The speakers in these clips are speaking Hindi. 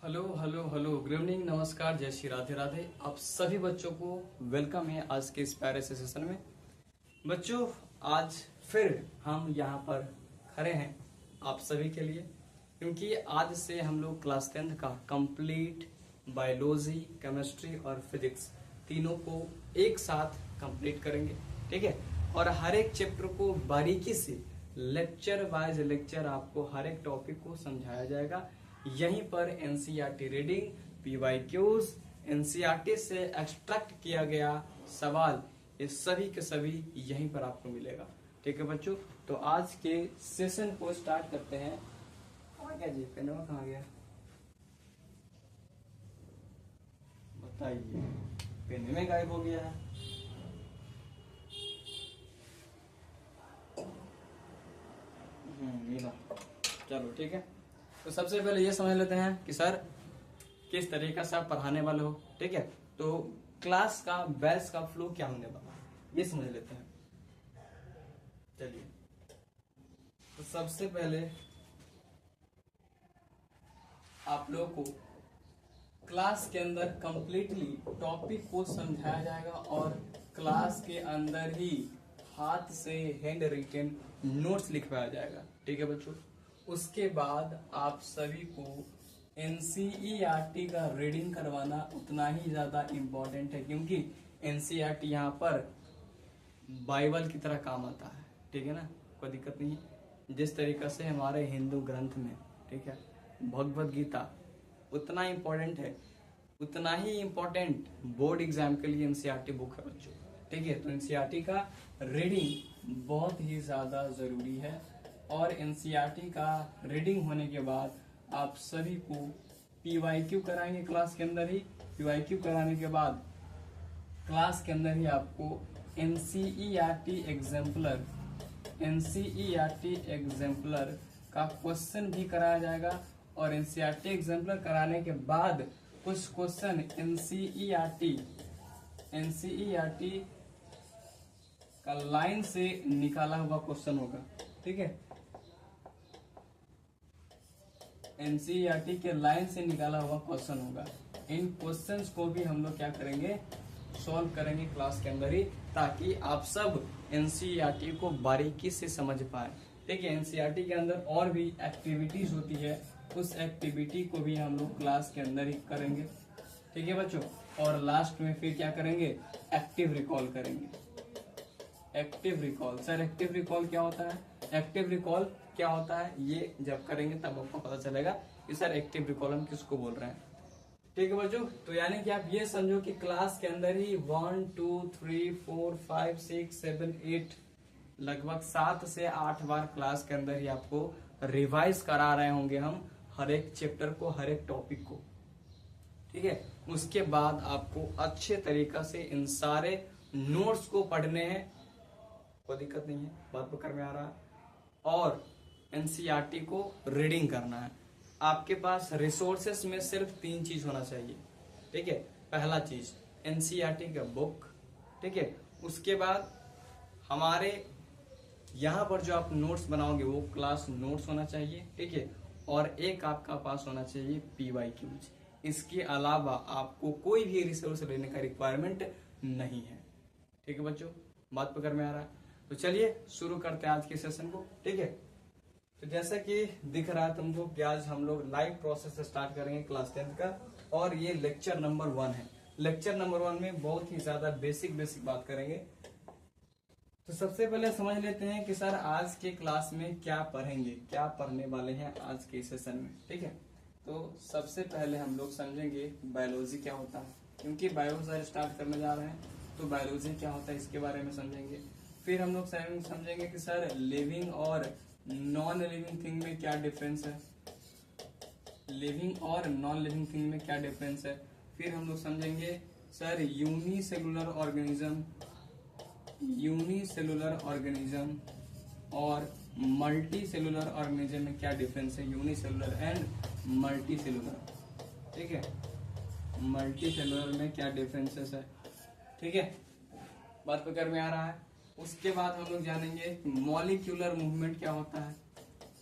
Hello hello hello, good evening, नमस्कार, जय श्री राधे राधे। आप सभी बच्चों को वेलकम है आज के इस प्यारे से सेशन में। बच्चों, आज फिर हम यहाँ पर खड़े हैं आप सभी के लिए, क्योंकि आज से हम लोग क्लास 10th का कंप्लीट बायोलॉजी, केमिस्ट्री और फिजिक्स तीनों को एक साथ कंप्लीट करेंगे। ठीक है, और हर एक चैप्टर को बारीकी से लेक्चर वाइज लेक्चर आपको हर एक टॉपिक को समझाया जाएगा। यहीं पर एनसीईआरटी रीडिंग, पीवाईक्यूज, एनसीईआरटी से एक्सट्रैक्ट किया गया सवाल, ये सभी के सभी यहीं पर आपको मिलेगा। ठीक है बच्चों, तो आज के सेशन को स्टार्ट करते हैं। कहाँ गया जी, पेनवा कहाँ गया बताइए, पेन में गायब हो गया है। मिला, चलो ठीक है। तो सबसे पहले ये समझ लेते हैं कि सर किस तरीके से आप पढ़ाने वाले हो। ठीक है, तो क्लास का बैच का फ्लो क्या होने वाला है ये समझ लेते हैं। चलिए, तो सबसे पहले आप लोगों को क्लास के अंदर कंप्लीटली टॉपिक को समझाया जाएगा और क्लास के अंदर ही हाथ से हैंड रिटन नोट्स लिखवाया जाएगा। ठीक है बच्चों, उसके बाद आप सभी को एनसीईआरटी का रीडिंग करवाना उतना ही ज्यादा इम्पोर्टेंट है, क्योंकि एनसीईआरटी यहाँ पर बाइबल की तरह काम आता है। ठीक है ना, कोई दिक्कत नहीं है। जिस तरीके से हमारे हिंदू ग्रंथ में, ठीक है, भगवत गीता उतना इम्पोर्टेंट है, उतना ही इम्पोर्टेंट बोर्ड एग्जाम के लिए एनसीईआरटी बुक है बच्चों। ठीक है, तो एनसीईआरटी का रीडिंग बहुत ही ज्यादा जरूरी है। और एनसीईआरटी का रीडिंग होने के बाद आप सभी को पीवाईक्यू कराएंगे क्लास के अंदर ही। पीवाईक्यू कराने के बाद क्लास के अंदर ही आपको एनसीईआरटी एग्जाम्पलर का क्वेश्चन भी कराया जाएगा। और एनसीईआरटी एग्जाम्पलर कराने के बाद कुछ क्वेश्चन एनसीईआरटी का लाइन से निकाला हुआ क्वेश्चन होगा। ठीक है, एनसीईआरटी के लाइन से निकाला हुआ क्वेश्चन होगा। इन क्वेश्चंस को भी हम लोग क्या करेंगे, सॉल्व करेंगे क्लास के अंदर ही, ताकि आप सब एनसीईआरटी को बारीकी से समझ पाए। ठीक है, एनसीईआरटी के अंदर और भी एक्टिविटीज होती है, उस एक्टिविटी को भी हम लोग क्लास के अंदर ही करेंगे। ठीक है बच्चों, और लास्ट में फिर क्या करेंगे, एक्टिव रिकॉल करेंगे। Active recall, sir active recall क्या होता है? एक्टिव रिकॉल क्या होता है ये जब करेंगे तब आपको पता चलेगा कि सर एक्टिव रिकॉल हम किसको बोल रहे हैं। ठीक है बच्चों, तो यानी कि आप ये समझो कि क्लास के अंदर ही 1 2 3 4 5 6 7 8 लगभग 7 से 8 बार क्लास के अंदर ही आपको रिवाइज करा रहे होंगे हम हर एक चैप्टर को, हर एक टॉपिक को। ठीक है, उसके बाद आपको अच्छे तरीका से इन सारे नोट्स को पढ़ने हैं, कोई दिक्कत नहीं है, बात पकड़ में आ रहा है। और एनसीईआरटी को रीडिंग करना है। आपके पास रिसोर्सेस में सिर्फ 3 चीज होना चाहिए। ठीक है, पहला चीज एनसीईआरटी का बुक। ठीक है, उसके बाद हमारे यहाँ पर जो आप नोट्स बनाओगे वो क्लास नोट्स होना चाहिए। ठीक है, और एक आपका पास होना चाहिए पीवाईक्यूज। इसके अलावा आपको कोई भी रिसोर्स लेने का रिक्वायरमेंट नहीं है। ठीक है बच्चों, बात पकड़ में आ रहा है? तो चलिए शुरू करते हैं आज के सेशन को। ठीक है, तो जैसा कि दिख रहा है तुमको कि आज हम लोग लाइव प्रोसेस से स्टार्ट करेंगे क्लास 10th का, और ये लेक्चर नंबर 1 है। लेक्चर नंबर 1 में बहुत ही ज्यादा बेसिक बात करेंगे। तो सबसे पहले समझ लेते हैं कि सर आज के क्लास में क्या पढ़ेंगे, क्या पढ़ने वाले हैं आज के सेशन में। ठीक है, तो सबसे पहले हम लोग समझेंगे बायोलॉजी क्या होता है, क्योंकि बायोलॉजी स्टार्ट करने जा रहे हैं, तो बायोलॉजी क्या होता है इसके बारे में समझेंगे। फिर हम लोग समझेंगे कि सर लिविंग और नॉन लिविंग थिंग में क्या डिफरेंस है, लिविंग और नॉन लिविंग थिंग में क्या डिफरेंस है। फिर हम लोग समझेंगे सर यूनिसेलुलर ऑर्गेनिज्म और मल्टी सेलुलर ऑर्गेनिज्म में क्या डिफरेंस है, यूनिसेलुलर एंड मल्टी सेलुलर। ठीक है, मल्टी सेलुलर में क्या डिफरेंसेस है। ठीक है, बात पकड़ में आ रहा है? उसके बाद हम लोग जानेंगे मॉलिक्यूलर मूवमेंट क्या होता है,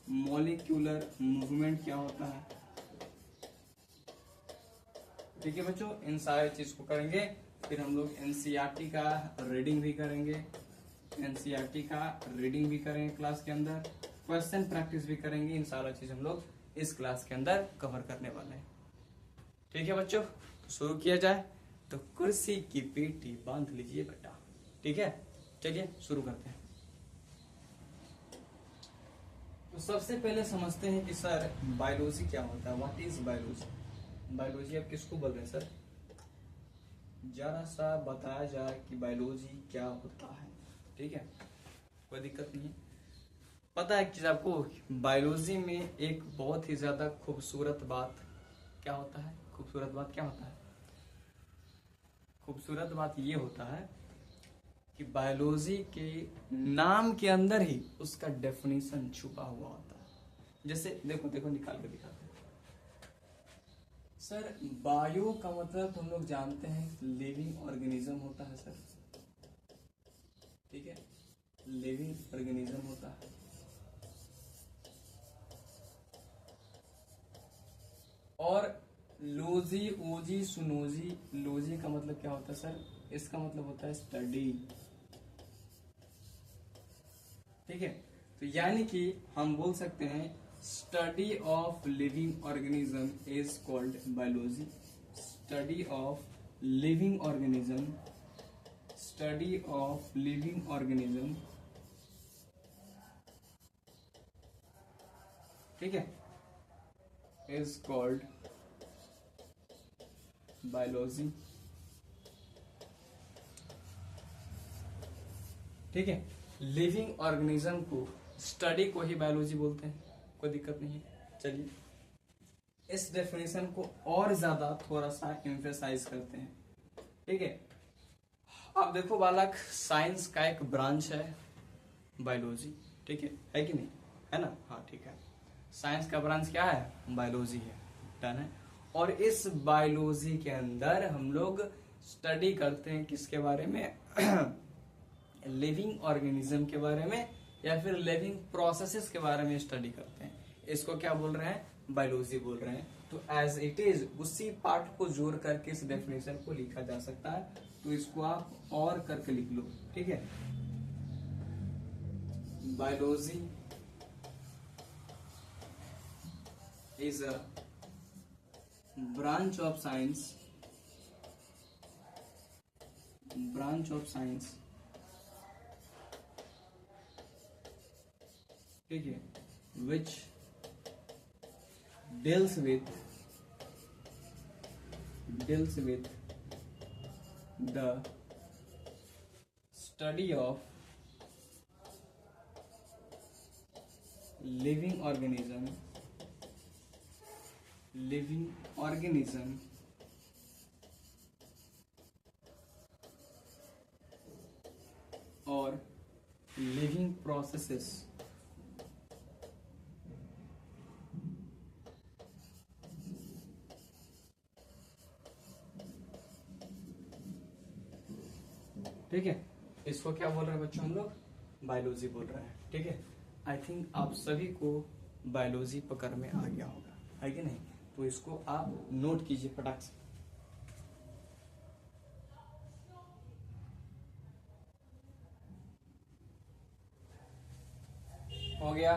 मॉलिक्यूलर मूवमेंट क्या होता है। ठीक है बच्चों, इन सारे चीज को करेंगे। फिर हम लोग एनसीईआरटी का रीडिंग भी करेंगे, एनसीईआरटी का रीडिंग भी करेंगे क्लास के अंदर, क्वेश्चन प्रैक्टिस भी करेंगे। इन सारा चीज हम लोग इस क्लास के अंदर कवर करने वाले हैं। ठीक है बच्चों, तो शुरू किया जाए। तो कुर्सी की पेटी बांध लीजिए बेटा। ठीक है, चलिए शुरू करते हैं। तो सबसे पहले समझते हैं कि सर बायोलॉजी क्या होता है, व्हाट इज बायोलॉजी। बायोलॉजी आप किसको बोल रहे हैं सर, जरा सा बताया जाए कि बायोलॉजी क्या होता है। ठीक है, कोई दिक्कत नहीं है। पता है कि आपको बायोलॉजी में एक बहुत ही ज्यादा खूबसूरत बात क्या होता है, खूबसूरत बात क्या होता है, खूबसूरत बात ये होता है कि बायोलॉजी के नाम के अंदर ही उसका डेफिनेशन छुपा हुआ होता है। जैसे देखो देखो निकाल के दिखाते हैं। सर बायो का मतलब हम लोग जानते हैं लिविंग ऑर्गेनिज्म होता है सर। ठीक है, लिविंग ऑर्गेनिज्म होता है। और लोजी ओजी सुनोजी, लोजी का मतलब क्या होता है सर, इसका मतलब होता है स्टडी। ठीक है, तो यानी कि हम बोल सकते हैं study of living organism is called biology. Study of living organism, study of living organism, ठीक है, इज कॉल्ड बायोलॉजी। ठीक है, लिविंग ऑर्गेनिज्म को, स्टडी को ही बायोलॉजी बोलते हैं, कोई दिक्कत नहीं है। चलिए इस डेफिनेशन को और ज्यादा थोड़ा सा एम्फेसाइज करते हैं। ठीक है, अब देखो बालक, साइंस का एक ब्रांच है बायोलॉजी। ठीक है कि नहीं, है ना, हाँ ठीक है। साइंस का ब्रांच क्या है, बायोलॉजी है, डन है। और इस बायोलॉजी के अंदर हम लोग स्टडी करते हैं किसके बारे में लिविंग ऑर्गेनिज्म के बारे में, या फिर लिविंग प्रोसेसेस के बारे में स्टडी करते हैं। इसको क्या बोल रहे हैं, बायोलॉजी बोल रहे हैं। तो एज इट इज उसी पार्ट को जोड़ करके इस डेफिनेशन को लिखा जा सकता है। तो इसको आप और करके लिख लो। ठीक है, biology is a branch of science, branch of science, ठीक है, which deals with the study of living organism और लिविंग प्रोसेसेस। ठीक है, इसको क्या बोल रहे हैं बच्चों, हम लोग बायोलॉजी बोल रहे हैं। ठीक है, आई थिंक आप सभी को बायोलॉजी पकड़ में आ गया होगा, है कि नहीं। तो इसको आप नोट कीजिए फटाक से। हो गया,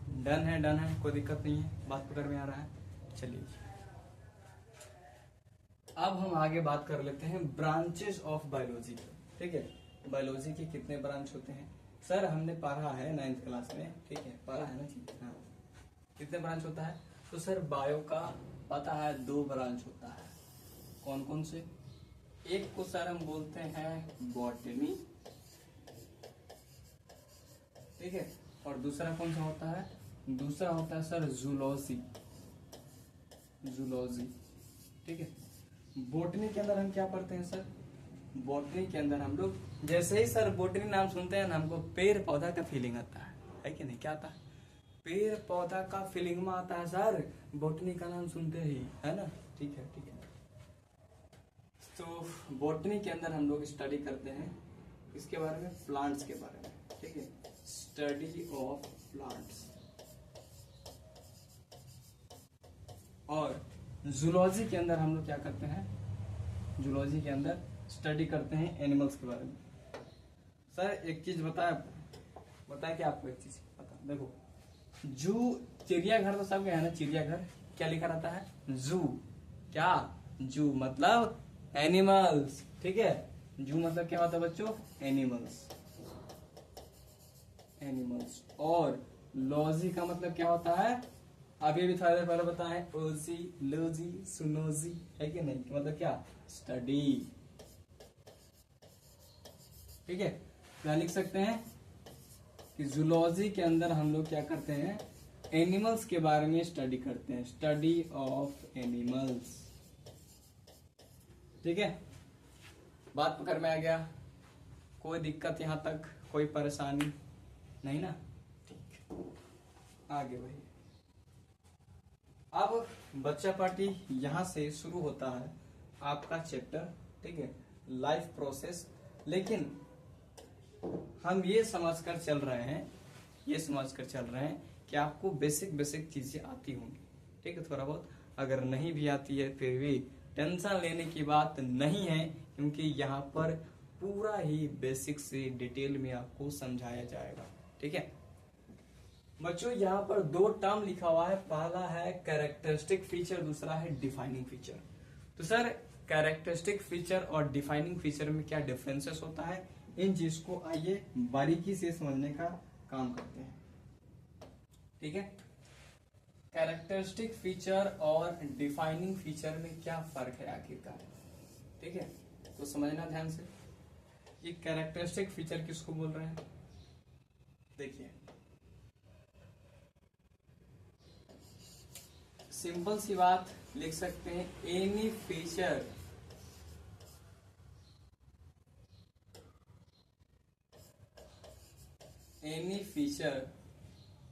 डन है, डन है, कोई दिक्कत नहीं है, बात पकड़ में आ रहा है। चलिए अब हम आगे बात कर लेते हैं ब्रांचेस ऑफ बायोलॉजी। ठीक है, बायोलॉजी के कितने ब्रांच होते हैं सर, हमने पढ़ा है 9th क्लास में। ठीक है, पढ़ा है ना जी, हाँ। कितने ब्रांच होता है, तो सर बायो का पता है 2 ब्रांच होता है। कौन कौन से, एक को सर हम बोलते हैं बॉटनी, ठीक है, और दूसरा कौन सा होता है, दूसरा होता है सर जूलॉजी, जूलॉजी। ठीक है, बॉटनी के अंदर हम क्या पढ़ते हैं सर, बॉटनी के अंदर हम लोग जैसे ही सर बॉटनी नाम सुनते हैं ना, हमको पेड़ पौधा का फीलिंग आता है कि नहीं, क्या आता है, पेड़ पौधा का फीलिंग में आता है सर बॉटनी का नाम सुनते ही, है ना। ठीक है, ठीक है। तो बॉटनी के अंदर हम लोग स्टडी करते हैं इसके बारे में, प्लांट्स के बारे में। ठीक है, स्टडी ऑफ प्लांट्स। और जूलॉजी के अंदर हम लोग क्या करते हैं, जूलॉजी के अंदर स्टडी करते हैं एनिमल्स के बारे में। सर एक चीज बताया क्या आपको, एक चीज पता, देखो जू, चिड़ियाघर तो सबके है ना, चिड़ियाघर क्या लिखा रहता है, जू, क्या, जू मतलब एनिमल्स, ठीक है, जू मतलब क्या होता है बच्चों, एनिमल्स, एनिमल्स। और लॉजी का मतलब क्या होता है, अभी थोड़ा देर पहले बताएं, ओजी, लोजी, सुनोजी, है कि नहीं, मतलब क्या, स्टडी, ठीक है। क्या लिख सकते हैं कि जूलॉजी के अंदर हम लोग क्या करते हैं, एनिमल्स के बारे में स्टडी करते हैं, स्टडी ऑफ एनिमल्स, ठीक है। बात पकड़ में आ गया, कोई दिक्कत यहां तक, कोई परेशानी नहीं ना, ठीक, आगे बढ़िए। अब बच्चा पार्टी यहां से शुरू होता है आपका चैप्टर, ठीक है, लाइफ प्रोसेस। लेकिन हम ये समझकर चल रहे हैं कि आपको बेसिक चीजें आती होंगी, ठीक है, थोड़ा बहुत अगर नहीं भी आती है फिर भी टेंशन लेने की बात नहीं है, क्योंकि यहाँ पर पूरा ही बेसिक से डिटेल में आपको समझाया जाएगा, ठीक है बच्चों। यहाँ पर दो टर्म लिखा हुआ है, पहला है कैरेक्टरिस्टिक फीचर, दूसरा है डिफाइनिंग फीचर। तो सर कैरेक्टरिस्टिक फीचर और डिफाइनिंग फीचर में क्या डिफरेंसेस होता है, इन चीज को आइए बारीकी से समझने का काम करते हैं, ठीक है। कैरेक्टरिस्टिक फीचर और डिफाइनिंग फीचर में क्या फर्क है आखिरकार, ठीक है, तो समझना ध्यान से। ये कैरेक्टरिस्टिक फीचर किसको बोल रहे हैं, देखिए सिंपल सी बात लिख सकते हैं, any feature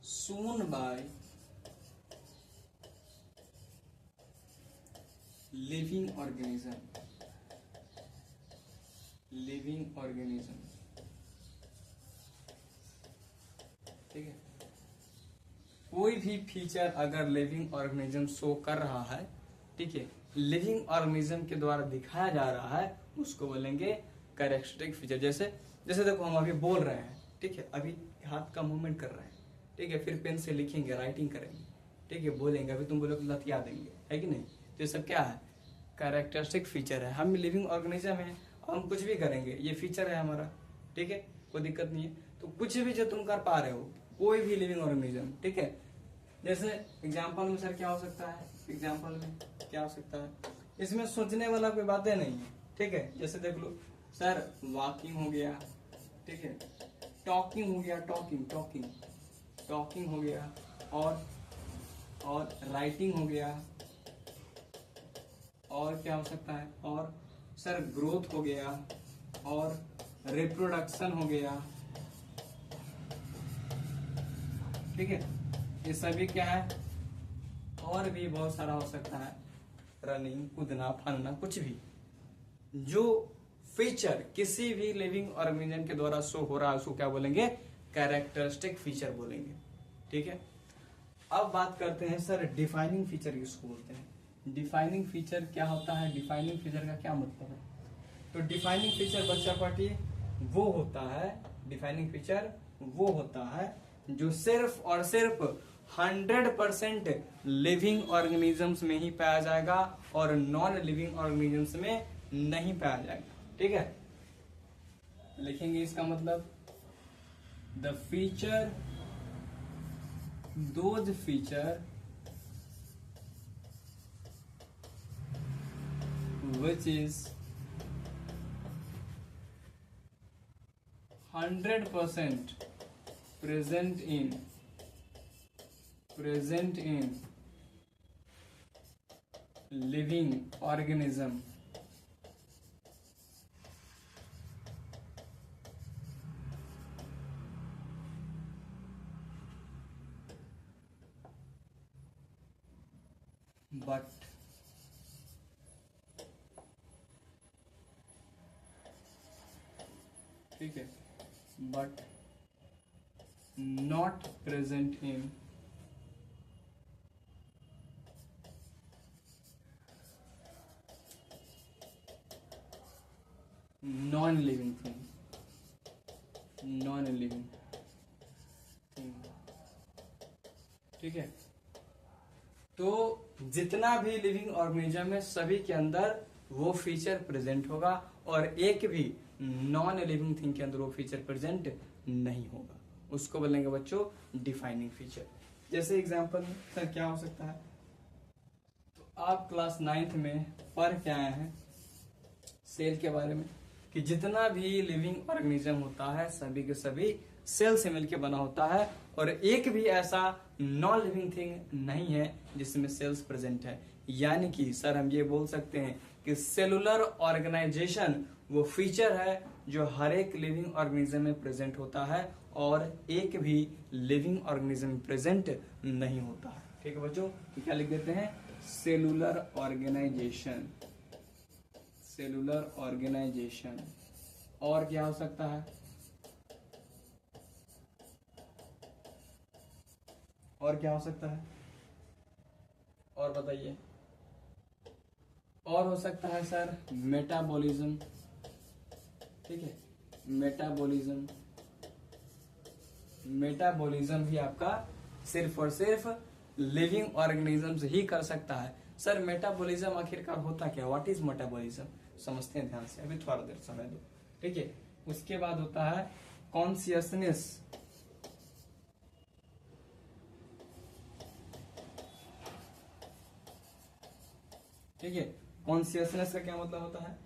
shown by living organism, ठीक है। कोई भी फीचर अगर लिविंग ऑर्गेनिज्म शो कर रहा है, ठीक है, लिविंग ऑर्गेनिज्म के द्वारा दिखाया जा रहा है, उसको बोलेंगे कैरेक्टरिस्टिक फीचर। जैसे देखो हम अभी बोल रहे हैं, ठीक है, अभी हाथ का मूवमेंट कर रहे हैं, ठीक है, फिर पेन से लिखेंगे, राइटिंग करेंगे, ठीक है, बोलेंगे, अभी तुम बोलोगे लतिया देंगे, है कि नहीं, तो ये सब क्या है, कैरेक्टरिस्टिक फीचर है। हम लिविंग ऑर्गेनिज्म है, हम कुछ भी करेंगे, ये फीचर है हमारा, ठीक है, कोई दिक्कत नहीं है। तो कुछ भी जो तुम कर पा रहे हो, कोई भी लिविंग ऑर्गेनिज्म, ठीक है, जैसे एग्जाम्पल में सर क्या हो सकता है, इसमें सोचने वाला कोई बातें नहीं है, ठीक है, जैसे देख लो सर वॉकिंग हो गया, ठीक है, टॉकिंग हो गया, टॉकिंग हो गया, और राइटिंग हो गया, और क्या हो सकता है, और सर ग्रोथ हो गया, और रिप्रोडक्शन हो गया, ठीक है, ये सभी क्या है, और भी बहुत सारा हो सकता है, रनिंग, कूदना, फलना, कुछ भी जो फीचर किसी भी लिविंग ऑर्गेनिज्म के द्वारा शो हो रहा है उसको क्या बोलेंगे, कैरेक्टरिस्टिक फीचर बोलेंगे, ठीक है। अब बात करते हैं सर डिफाइनिंग फीचर किसको बोलते हैं, डिफाइनिंग फीचर क्या होता है, डिफाइनिंग फीचर का क्या मतलब है। तो डिफाइनिंग फीचर बच्चा पार्टी वो होता है जो सिर्फ और सिर्फ 100% लिविंग ऑर्गेनिजम्स में ही पाया जाएगा और नॉन लिविंग ऑर्गेनिजम्स में नहीं पाया जाएगा, ठीक है। लिखेंगे इसका मतलब, the feature, those feature which is 100% present in living organism but ठीक है, but not present in non living thing, non living thing, ठीक है। तो जितना भी लिविंग ऑर्गेनिज्म है सभी के अंदर वो फीचर प्रेजेंट होगा और एक भी नॉन लिविंग थिंग के अंदर वो फीचर प्रेजेंट नहीं होगा, उसको बोलेंगे बच्चों डिफाइनिंग फीचर। जैसे एग्जांपल में सर क्या हो सकता है, तो आप क्लास 9th में पढ़ के आए हैं सेल के बारे में कि जितना भी लिविंग ऑर्गेनिज्म होता है सभी के सभी सेल से मिलकर बना होता है और एक भी ऐसा नॉन लिविंग थिंग नहीं है जिसमें सेल्स प्रेजेंट है। यानी कि सर हम ये बोल सकते हैं कि सेलुलर ऑर्गेनाइजेशन वो फीचर है जो हर एक लिविंग ऑर्गेनिज्म में प्रेजेंट होता है और एक भी लिविंग ऑर्गेनिज्म प्रेजेंट नहीं होता है। ठीक है बच्चों, तो क्या लिख देते हैं, सेलुलर ऑर्गेनाइजेशन, सेलुलर ऑर्गेनाइजेशन। और क्या हो सकता है, और क्या हो सकता है, और बताइए। और हो सकता है सर मेटाबॉलिज्म, ठीक है, मेटाबॉलिज्म। मेटाबॉलिज्म भी आपका सिर्फ और सिर्फ लिविंग ऑर्गेनिज्म से ही कर सकता है। सर मेटाबॉलिज्म आखिरकार होता क्या, व्हाट इज मेटाबॉलिज्म, समझते हैं ध्यान से, अभी थोड़ा देर समय दो, ठीक है। उसके बाद होता है कॉन्शियसनेस, ठीक है। कॉन्शियसनेस का क्या मतलब होता है,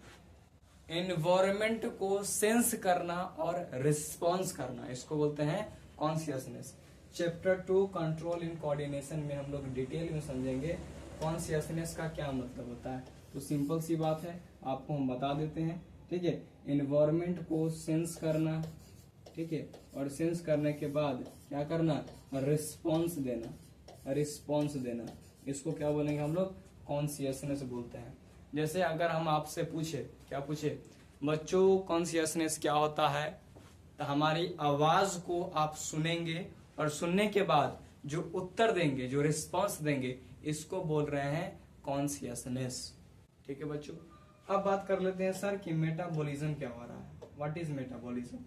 एनवायरमेंट को सेंस करना और रिस्पॉन्स करना, इसको बोलते हैं consciousness. Chapter 2 control in coordination में हम लोग डिटेल में समझेंगे कॉन्शियसनेस का क्या मतलब होता है। तो सिंपल सी बात है, आपको हम बता देते हैं, ठीक है। एनवायरमेंट को सेंस करना, ठीक है, और सेंस करने के बाद क्या करना, रिस्पॉन्स देना, रिस्पॉन्स देना, इसको क्या बोलेंगे हम लोग, कॉन्शियसनेस बोलते हैं। जैसे अगर हम आपसे पूछे, क्या पूछे बच्चों कॉन्शियसनेस क्या होता है, तो हमारी आवाज को आप सुनेंगे और सुनने के बाद जो उत्तर देंगे, जो रिस्पॉन्स देंगे, इसको बोल रहे हैं कॉन्शियसनेस, ठीक है बच्चों। अब बात कर लेते हैं सर कि मेटाबॉलिज्म क्या हो रहा है, व्हाट इज मेटाबॉलिज्म,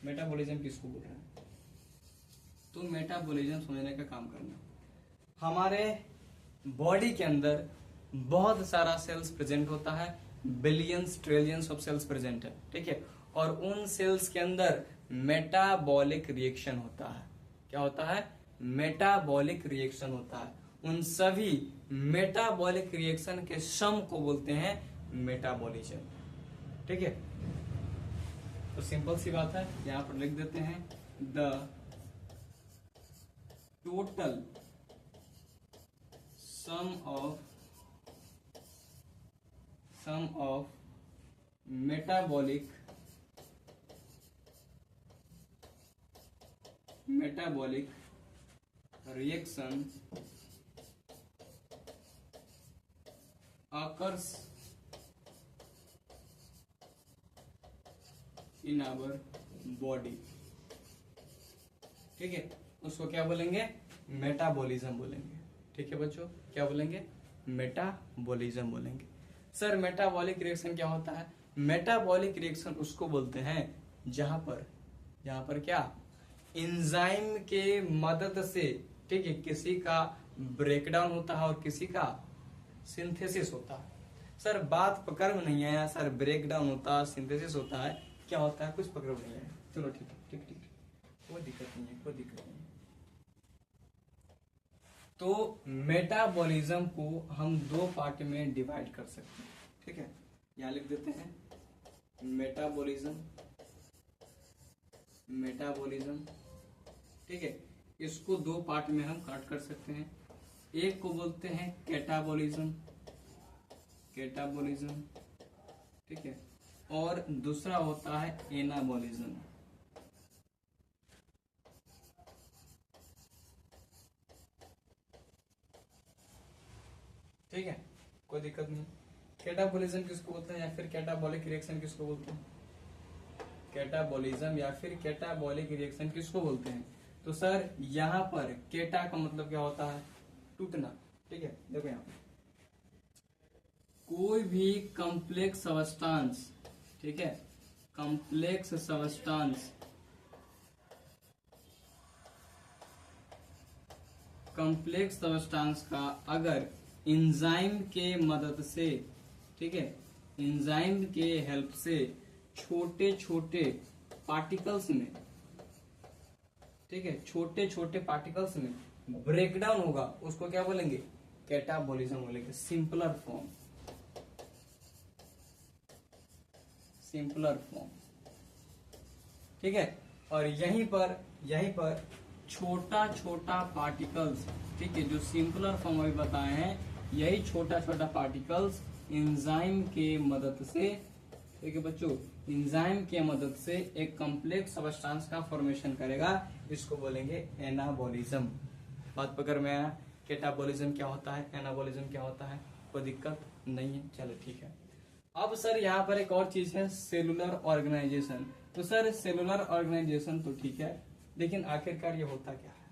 मेटाबॉलिज्म किसको बोल रहे हैं। तो मेटाबॉलिज्म समझने का काम करना, हमारे बॉडी के अंदर बहुत सारा सेल्स प्रेजेंट होता है, billions trillions of cells present है, ठीक है। और उन सेल्स के अंदर मेटाबॉलिक रिएक्शन होता है, क्या होता है, मेटाबॉलिक रिएक्शन होता है। उन सभी मेटाबॉलिक रिएक्शन के सम को बोलते हैं मेटाबॉलिज्म, ठीक है। तो सिंपल सी बात है, यहां पर लिख देते हैं the total sum of metabolic reaction occurs in our body, ठीक है। उसको क्या बोलेंगे, मेटाबॉलिज्म बोलेंगे, ठीक है बच्चों, क्या बोलेंगे, मेटाबॉलिज्म बोलेंगे। सर मेटाबॉलिक रिएक्शन क्या होता है, मेटाबॉलिक रिएक्शन उसको बोलते हैं जहां पर क्या, एंजाइम के मदद से, ठीक है, किसी का ब्रेकडाउन होता है और किसी का सिंथेसिस होता है। सर बात पकड़ में नहीं आया सर, ब्रेकडाउन होता है, सिंथेसिस होता है, क्या होता है, कुछ पकड़ में नहीं आया, चलो ठीक है, ठीक ठीक, कोई दिक्कत नहीं है, कोई दिक्कत नहीं है। तो मेटाबॉलिज्म को हम दो पार्ट में डिवाइड कर सकते हैं, ठीक है। यहां लिख देते हैं मेटाबॉलिज्म, मेटाबॉलिज्म, ठीक है। इसको दो पार्ट में हम काट कर सकते हैं, एक को बोलते हैं कैटाबॉलिज्म, कैटाबॉलिज्म, ठीक है, और दूसरा होता है एनाबॉलिज्म, ठीक है, कोई दिक्कत नहीं। कैटाबॉलिज्म किसको बोलते हैं या फिर कैटाबॉलिक रिएक्शन किसको बोलते हैं, कैटाबॉलिज्म या फिर कैटाबॉलिक रिएक्शन किसको बोलते हैं। तो सर यहाँ पर केटा का मतलब क्या होता है, टूटना, ठीक है। देखो यहाँ पर कोई भी कॉम्प्लेक्स सब्सटेंस ठीक है, कॉम्प्लेक्स सबस्टांस, कॉम्प्लेक्स सबस्टांस का अगर एंजाइम के मदद से, ठीक है, एंजाइम के हेल्प से छोटे छोटे पार्टिकल्स में, ठीक है, छोटे छोटे पार्टिकल्स में ब्रेकडाउन होगा, उसको क्या बोलेंगे, कैटाबॉलिज्म बोलेंगे, सिंपलर फॉर्म, सिंपलर फॉर्म, ठीक है। और यहीं पर छोटा छोटा पार्टिकल्स, ठीक है, जो सिंपलर फॉर्म अभी बताए हैं, यही छोटा छोटा पार्टिकल्स एंजाइम के मदद से, ठीक है बच्चों, एंजाइम के मदद से एक कॉम्प्लेक्स सबस्टांस का फॉर्मेशन करेगा, इसको बोलेंगे एनाबॉलिज्म। बात पकड़ में आया, कैटाबॉलिज्म क्या होता है, एनाबॉलिज्म क्या होता है, कोई दिक्कत नहीं है, चलो ठीक है। अब सर यहाँ पर एक और चीज है, सेलुलर ऑर्गेनाइजेशन। तो सर सेलुलर ऑर्गेनाइजेशन तो ठीक है, लेकिन आखिरकार ये होता क्या है,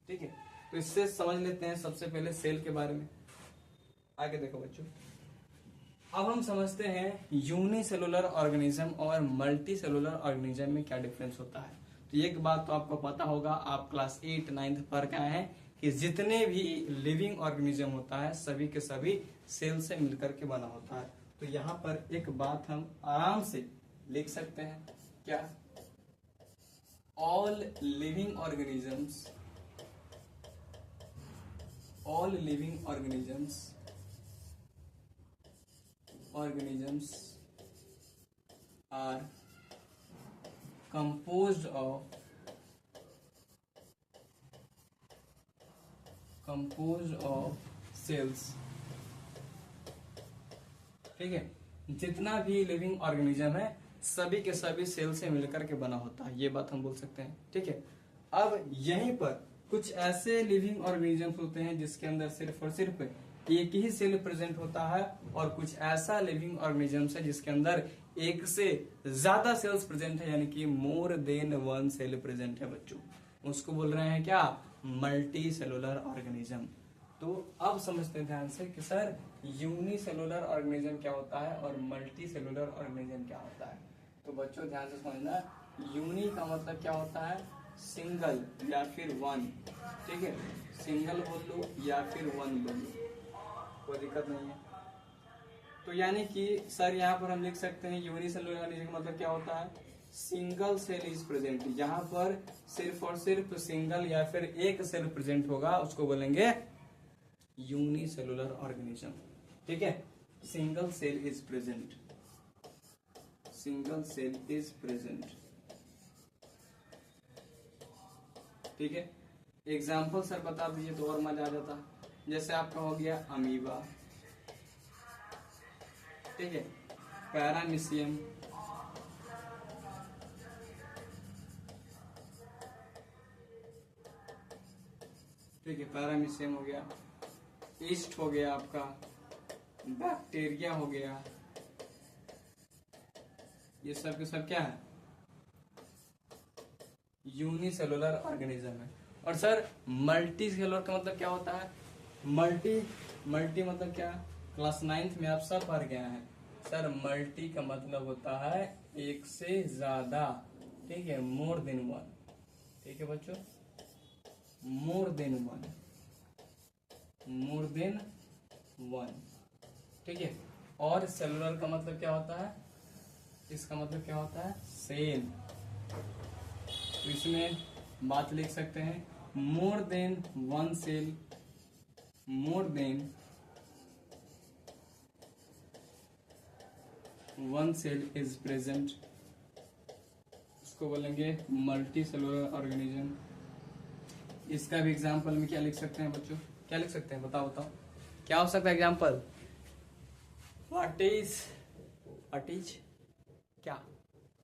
ठीक है, तो इससे समझ लेते हैं सबसे पहले सेल के बारे में। आगे देखो बच्चों, अब हम समझते हैं यूनिसेलुलर ऑर्गेनिज्म और मल्टी सेलुलर ऑर्गेनिज्म में क्या डिफरेंस होता है। तो एक बात तो आपको पता होगा, आप क्लास 8, 9 पढ़ के आए हैं कि जितने भी लिविंग ऑर्गेनिज्म होता है सभी के सभी सेल से मिलकर के बना होता है। तो यहाँ पर एक बात हम आराम से लिख सकते हैं, क्या, all living organisms, all living organisms are composed of cells, ठीक है, जितना भी लिविंग ऑर्गेनिज्म है सभी के सभी सेल से मिलकर के बना होता है, ये बात हम बोल सकते हैं, ठीक है। अब यहीं पर कुछ ऐसे लिविंग ऑर्गेनिजम्स होते हैं जिसके अंदर सिर्फ और सिर्फ एक ही सेल प्रेजेंट होता है, और कुछ ऐसा लिविंग ऑर्गेनिजम्स है जिसके अंदर एक से ज्यादा सेल्स प्रेजेंट है, यानी कि more than one cell present है बच्चों, उसको बोल रहे हैं क्या, मल्टी सेलुलर ऑर्गेनिज्म। तो अब समझते हैं ध्यान से कि सर यूनिसेलुलर ऑर्गेनिज्म क्या होता है और मल्टी सेलुलर ऑर्गेनिज्म क्या होता है। तो बच्चों ध्यान से समझना, यूनि का मतलब क्या होता है, सिंगल या फिर वन, ठीक है, सिंगल बोल लो या फिर वन बोल लो, कोई दिक्कत नहीं है। तो यानी कि सर यहाँ पर हम लिख सकते हैं यूनिसेलुलर ऑर्गेनिज्म का मतलब क्या होता है, सिंगल सेल इज प्रेजेंट, यहाँ पर सिर्फ और सिर्फ सिंगल या फिर एक सेल प्रेजेंट होगा, उसको बोलेंगे यूनिसेलुलर ऑर्गेनिज्म, ठीक है। Single cell is present, single cell is present, ठीक है। एग्जाम्पल सर बता दीजिए तो और मजा आ जाता, जैसे आपका हो गया अमीबा, ठीक है, पैरामीशियम, ठीक है, पैरामीशियम हो गया, ईस्ट हो गया आपका, बैक्टीरिया हो गया, ये सब के सब क्या है, यूनिसेलुलर ऑर्गेनिज्म है। और सर मल्टी सेलुलर का मतलब क्या होता है, मल्टी मतलब क्या, क्लास 9th में आप सब पढ़ गए हैं सर, मल्टी का मतलब होता है एक से ज्यादा, ठीक है, मोर देन वन, ठीक है बच्चों, मोर देन वन, मोर देन वन, ठीक है। और सेलुलर का मतलब क्या होता है, इसका मतलब क्या होता है, सेल। तो इसमें बात लिख सकते हैं, more than one cell, more than one cell is present, उसको बोलेंगे मल्टी सेलुलर ऑर्गेनिज्म। इसका भी एग्जांपल में क्या लिख सकते हैं बच्चों, क्या लिख सकते हैं, बताओ क्या हो सकता है एग्जांपल, व्हाट इज क्या,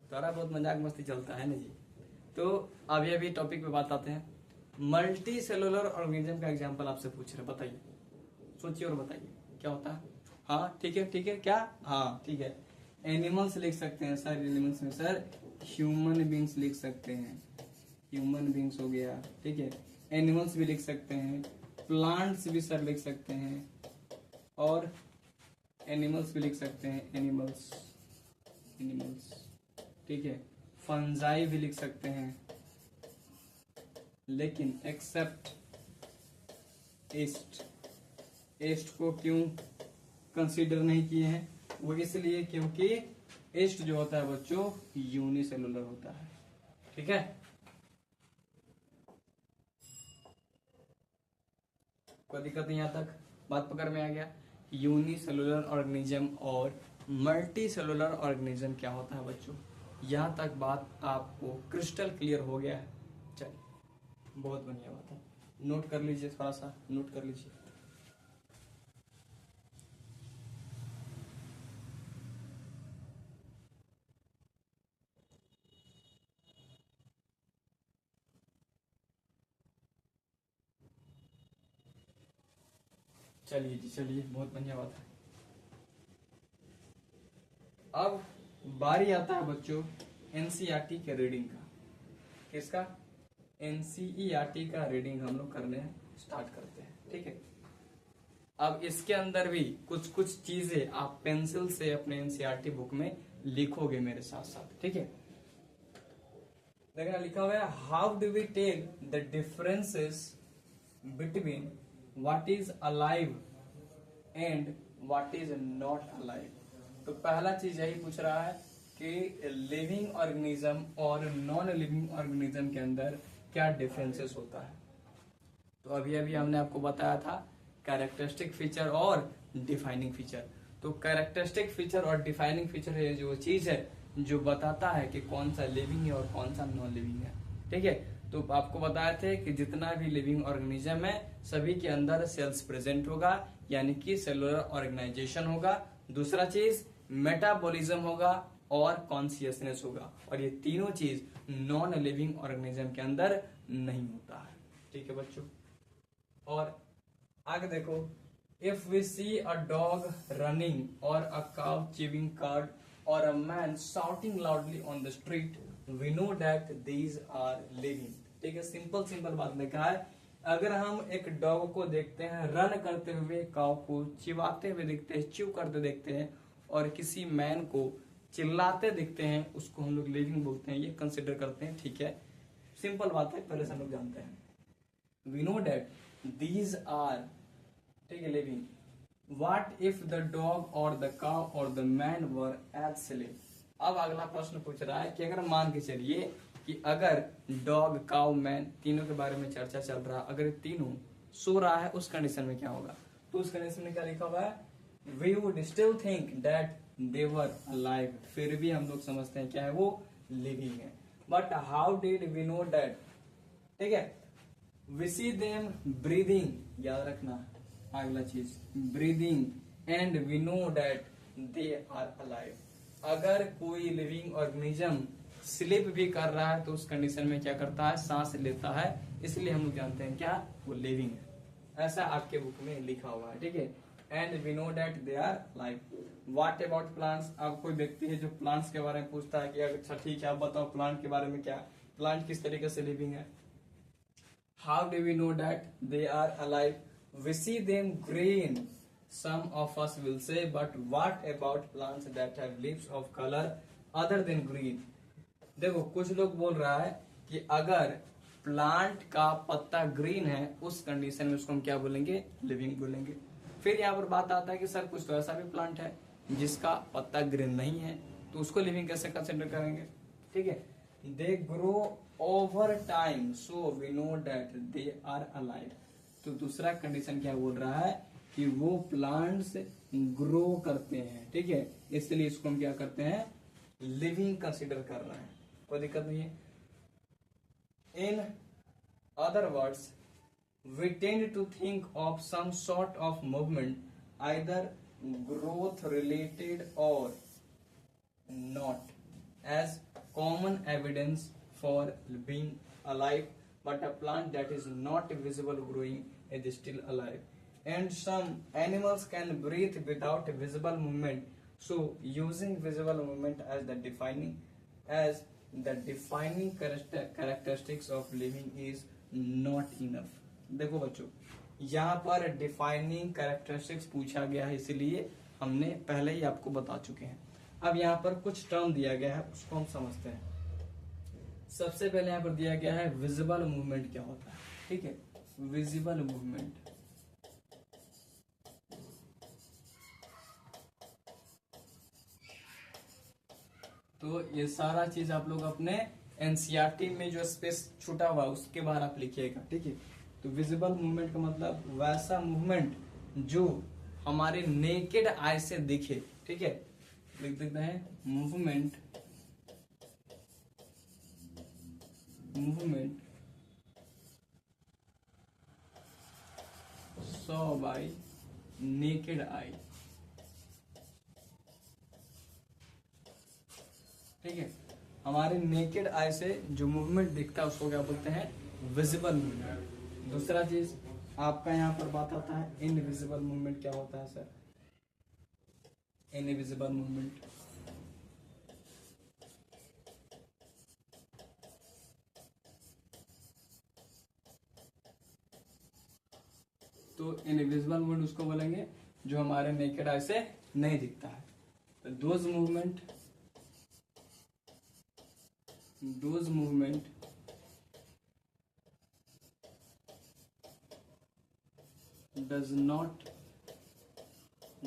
थोड़ा बहुत मजाक मस्ती चलता है ना जी। तो अभी टॉपिक पे बात आते हैं, मल्टी सेलुलर ऑर्गेनिज्म का एग्जांपल आपसे पूछ रहे, बताइए, सोचिए और बताइए क्या होता है। हाँ ठीक है क्या, हाँ ठीक है, एनिमल्स लिख सकते हैं सर, एनिमल्स में सर ह्यूमन बींग्स लिख सकते हैं, ह्यूमन बींग्स हो गया, ठीक है, एनिमल्स भी लिख सकते हैं, प्लांट्स भी सर लिख सकते हैं, और एनिमल्स भी लिख सकते हैं, एनिमल्स, एनिमल्स, ठीक है। फंजाई भी लिख सकते हैं, लेकिन एक्सेप्ट एस्ट, एस्ट को क्यों कंसीडर नहीं किए हैं? वो इसलिए क्योंकि एस्ट जो होता है बच्चों यूनिसेलुलर होता है, ठीक है। कोई दिक्कत नहीं, यहां तक बात पकड़ में आ गया। यूनिसेलुलर ऑर्गेनिज्म और मल्टी सेलुलर ऑर्गेनिज्म क्या होता है बच्चों, यहां तक बात आपको क्रिस्टल क्लियर हो गया है? चलिए, बहुत बढ़िया बात है। नोट कर लीजिए, थोड़ा सा नोट कर लीजिए। चलिए जी, चलिए, बहुत बढ़िया बात है। अब बारी आता है बच्चों एनसीईआरटी के रीडिंग का। किसका? एनसीईआरटी का रीडिंग हम लोग करने स्टार्ट करते हैं, ठीक है। अब इसके अंदर भी कुछ कुछ चीजें आप पेंसिल से अपने एनसीईआरटी बुक में लिखोगे मेरे साथ साथ, ठीक है। देखना लिखा हुआ है, how do we tell the differences between what is alive and what is not alive. तो पहला चीज यही पूछ रहा है कि लिविंग ऑर्गेनिज्म और नॉन लिविंग ऑर्गेनिज्म के अंदर क्या डिफरेंसेस होता है। तो अभी अभी हमने आपको बताया था कैरेक्टरिस्टिक फीचर और डिफाइनिंग फीचर। तो कैरेक्टरिस्टिक फीचर और डिफाइनिंग फीचर है जो चीज है जो बताता है कि कौन सा लिविंग है और कौन सा नॉन लिविंग है, ठीक है। तो आपको बताए थे कि जितना भी लिविंग ऑर्गेनिज्म है सभी के अंदर सेल्स प्रेजेंट होगा, यानी कि सेलुलर ऑर्गेनाइजेशन होगा। दूसरा चीज मेटाबॉलिज्म होगा और कॉन्शियसनेस होगा, और ये तीनों चीज नॉन लिविंग ऑर्गेनिज्म के अंदर नहीं होता है, ठीक है बच्चों। और आगे देखो, if we see a dog running और अ काउ चीविंग कार्ड और a man shouting loudly on the street, we know that these are living, ठीक है। सिंपल सिंपल बात लिखा है। अगर हम एक डॉग को देखते हैं रन करते हुए, काउ को चिवाते हुए देखते हैं, च्यू करते देखते हैं, और किसी मैन को चिल्लाते देखते हैं, उसको हम लोग लिविंग बोलते हैं, ये कंसिडर करते हैं, ठीक है। सिंपल बात है, पहले से हम लोग जानते हैं। We know that these are, ठीक है, living. What if the dog or the cow or the man were asleep? अब अगला प्रश्न पूछ रहा है कि अगर मान के चलिए कि अगर डॉग, काउ, मैन तीनों के बारे में चर्चा चल रहा है, अगर ये तीनों सो रहा है, उस कंडीशन में क्या होगा? तो उस कंडीशन में क्या लिखा हुआ है? We would still think that they were alive. फिर भी हम लोग समझते हैं क्या है वो? लिविंग है। But how did we know that? ठीक है, we see them breathing, याद रखना अगला चीज, breathing, and we know that they are alive. अगर कोई लिविंग ऑर्गेनिज्म स्लीप भी कर रहा है तो उस कंडीशन में क्या करता है? सांस लेता है, इसलिए हम लोग जानते हैं क्या वो लिविंग है। ऐसा आपके बुक में लिखा हुआ है, ठीक है। And we know that they are live. What about plants? अब कोई व्यक्ति है जो प्लांट्स के बारे में पूछता है कि अच्छा ठीक है, आप बताओ प्लांट के बारे में क्या, प्लांट किस तरीके से लिविंग है। How do we know that they are alive? We see them green, some of us will say, but what about plants that have leaves of color other than green? देखो, कुछ लोग बोल रहा है कि अगर प्लांट का पत्ता ग्रीन है उस कंडीशन में उसको हम क्या बोलेंगे? लिविंग बोलेंगे। फिर यहाँ पर बात आता है कि सर कुछ तो ऐसा भी प्लांट है जिसका पत्ता ग्रीन नहीं है, तो उसको लिविंग कैसे कंसिडर करेंगे? ठीक है, they grow over time, so we know that they are alive. तो दूसरा कंडीशन क्या बोल रहा है कि वो प्लांट्स ग्रो करते हैं, ठीक है, इसलिए इसको हम क्या करते हैं? लिविंग कंसीडर कर रहे हैं, कोई दिक्कत नहीं है। In other words, we tend to think of some sort of movement either growth related or not as common evidence for being alive, but a plant that is not visible growing is still alive. And some animals can breathe without visible movement, so using visible movement as the defining characteristics of living is not enough. देखो बच्चों, यहाँ पर डिफाइनिंग कैरेक्टरिस्टिक्स पूछा गया है, इसलिए हमने पहले ही आपको बता चुके हैं। अब यहाँ पर कुछ टर्म दिया गया है, उसको हम समझते हैं। सबसे पहले यहाँ पर दिया गया है विजिबल मूवमेंट क्या होता है। ठीक है, विजिबल मूवमेंट, तो ये सारा चीज आप लोग अपने एनसीईआरटी में जो स्पेस छूटा हुआ उसके बाहर आप लिखिएगा। ठीक है, तो विजिबल मूवमेंट का मतलब वैसा मूवमेंट जो हमारे नेकेड आई से दिखे। ठीक है, लिख देते हैं movement saw bye naked eye. ठीक है, हमारे नेकेड आई से जो मूवमेंट दिखता है उसको क्या बोलते हैं, विजिबल मूवमेंट। दूसरा चीज आपका यहाँ पर बात आता है इनविजिबल मूवमेंट क्या होता है सर। इनविजिबल मूवमेंट, तो इनविजिबल मूवमेंट उसको बोलेंगे जो हमारे नेकेड आई से नहीं दिखता है। तो those movement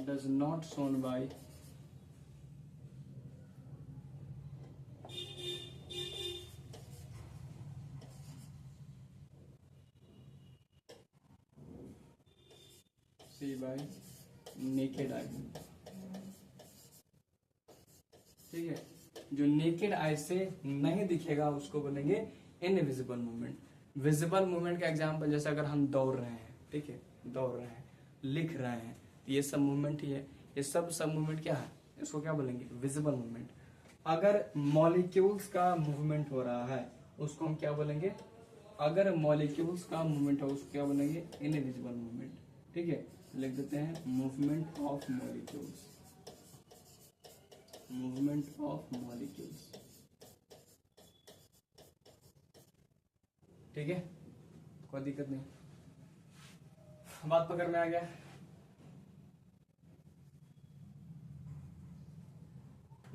does not shown by naked eye. ठीक है, जो नेकेड आई से नहीं दिखेगा उसको बोलेंगे इनविजिबल मूवमेंट। विजिबल मूवमेंट का एग्जांपल जैसे अगर हम दौड़ रहे हैं, ठीक है, दौड़ रहे हैं, लिख रहे हैं, तो ये सब मूवमेंट ही है। ये सब मूवमेंट क्या है, इसको क्या बोलेंगे, विजिबल मूवमेंट। अगर मॉलिक्यूल्स का मूवमेंट हो रहा है उसको हम क्या बोलेंगे, अगर मॉलिक्यूल्स का मूवमेंट हो उसको क्या बोलेंगे, इनविजिबल मूवमेंट। ठीक है, लिख देते हैं movement of molecules, movement of molecules. ठीक है, कोई दिक्कत नहीं, बात पकड़ में आ गया।